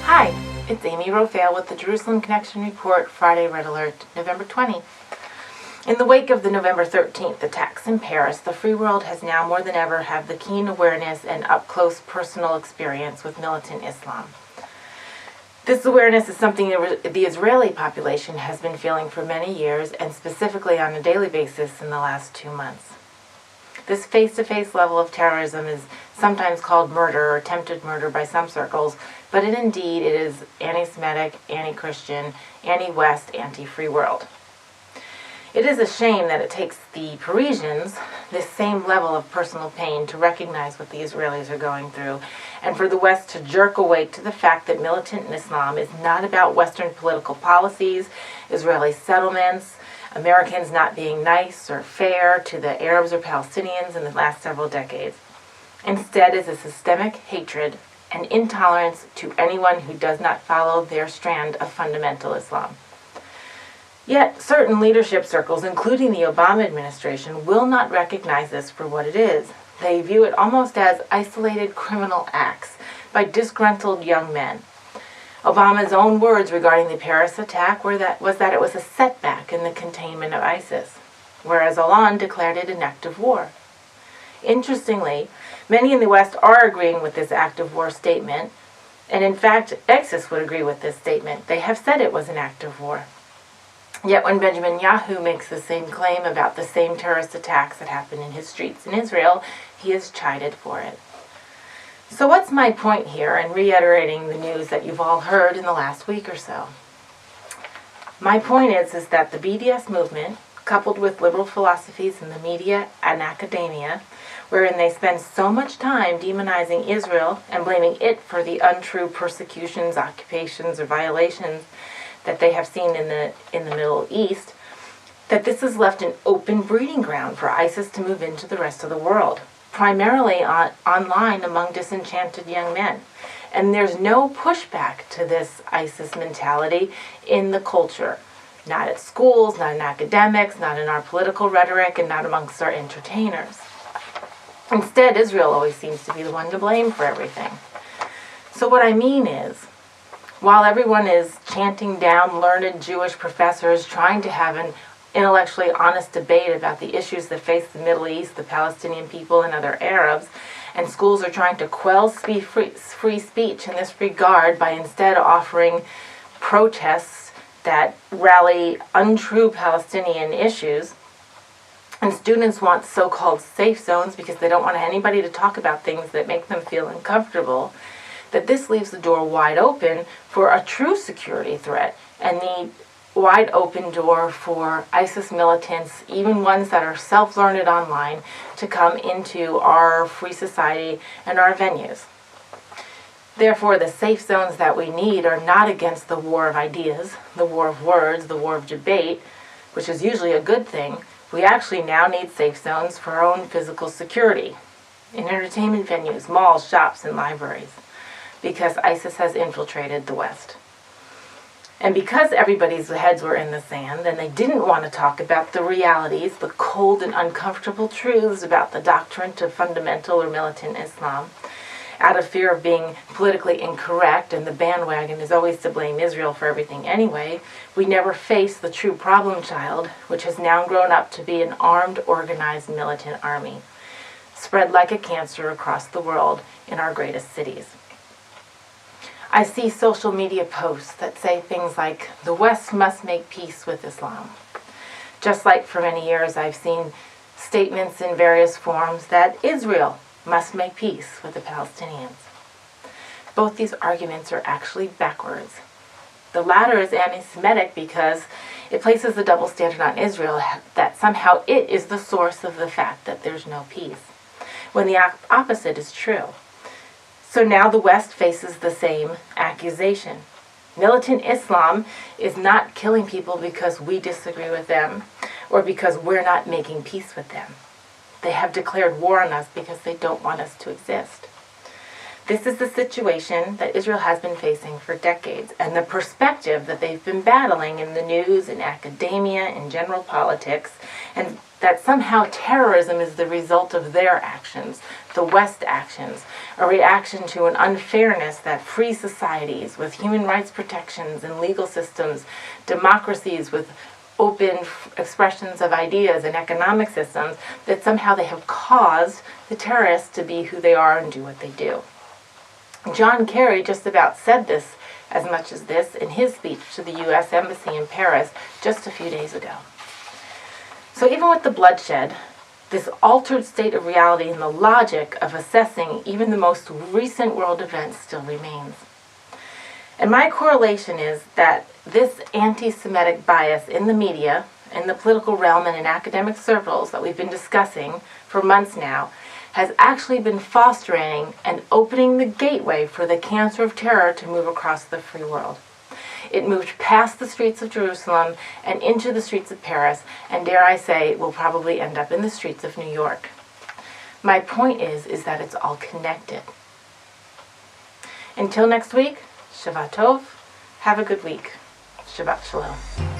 Hi, it's Amy Rofail with the Jerusalem Connection Report, Friday Red Alert, November 20. In the wake of the November 13th attacks in Paris, the free world has now more than ever had the keen awareness and up-close personal experience with militant Islam. This awareness is something the Israeli population has been feeling for many years, and specifically on a daily basis in the last 2 months. This face-to-face level of terrorism is sometimes called murder or attempted murder by some circles, but it is anti-Semitic, anti-Christian, anti-West, anti-free world. It is a shame that it takes the Parisians this same level of personal pain to recognize what the Israelis are going through, and for the West to jerk awake to the fact that militant Islam is not about Western political policies, Israeli settlements, Americans not being nice or fair to the Arabs or Palestinians in the last several decades. Instead, is a systemic hatred and intolerance to anyone who does not follow their strand of fundamental Islam. Yet, certain leadership circles, including the Obama administration, will not recognize this for what it is. They view it almost as isolated criminal acts by disgruntled young men. Obama's own words regarding the Paris attack was that it was a setback in the containment of ISIS, whereas Hollande declared it an act of war. Interestingly, many in the West are agreeing with this act of war statement, and in fact, ISIS would agree with this statement. They have said it was an act of war. Yet when Benjamin Netanyahu makes the same claim about the same terrorist attacks that happened in his streets in Israel, he is chided for it. So what's my point here in reiterating the news that you've all heard in the last week or so? My point is that the BDS movement, coupled with liberal philosophies in the media and academia, wherein they spend so much time demonizing Israel and blaming it for the untrue persecutions, occupations, or violations that they have seen in the Middle East, that this has left an open breeding ground for ISIS to move into the rest of the world, primarily online among disenchanted young men. And there's no pushback to this ISIS mentality in the culture. Not at schools, not in academics, not in our political rhetoric, and not amongst our entertainers. Instead, Israel always seems to be the one to blame for everything. So what I mean is, while everyone is chanting down learned Jewish professors trying to have an intellectually honest debate about the issues that face the Middle East, the Palestinian people, and other Arabs, and schools are trying to quell free speech in this regard by instead offering protests that rally untrue Palestinian issues, and students want so-called safe zones because they don't want anybody to talk about things that make them feel uncomfortable, that this leaves the door wide open for a true security threat and the wide open door for ISIS militants, even ones that are self-learned online, to come into our free society and our venues. Therefore, the safe zones that we need are not against the war of ideas, the war of words, the war of debate, which is usually a good thing. We actually now need safe zones for our own physical security in entertainment venues, malls, shops, and libraries, because ISIS has infiltrated the West. And because everybody's heads were in the sand and they didn't want to talk about the realities, the cold and uncomfortable truths about the doctrine of fundamental or militant Islam, out of fear of being politically incorrect, and the bandwagon is always to blame Israel for everything anyway, we never faced the true problem child, which has now grown up to be an armed, organized militant army, spread like a cancer across the world in our greatest cities. I see social media posts that say things like, the West must make peace with Islam. Just like for many years I've seen statements in various forms that Israel must make peace with the Palestinians. Both these arguments are actually backwards. The latter is anti-Semitic because it places the double standard on Israel that somehow it is the source of the fact that there's no peace, when the opposite is true. So now the West faces the same accusation. Militant Islam is not killing people because we disagree with them or because we're not making peace with them. They have declared war on us because they don't want us to exist. This is the situation that Israel has been facing for decades, and the perspective that they've been battling in the news, in academia, in general politics, and that somehow terrorism is the result of their actions, the West actions, a reaction to an unfairness that free societies with human rights protections and legal systems, democracies with open expressions of ideas and economic systems, that somehow they have caused the terrorists to be who they are and do what they do. John Kerry just about said this as much as this in his speech to the U.S. Embassy in Paris just a few days ago. So even with the bloodshed, this altered state of reality and the logic of assessing even the most recent world events still remains. And my correlation is that this anti-Semitic bias in the media, in the political realm, and in academic circles that we've been discussing for months now has actually been fostering and opening the gateway for the cancer of terror to move across the free world. It moved past the streets of Jerusalem and into the streets of Paris, and dare I say, will probably end up in the streets of New York. My point is that it's all connected. Until next week, Shabbat Tov. Have a good week. Shabbat Shalom.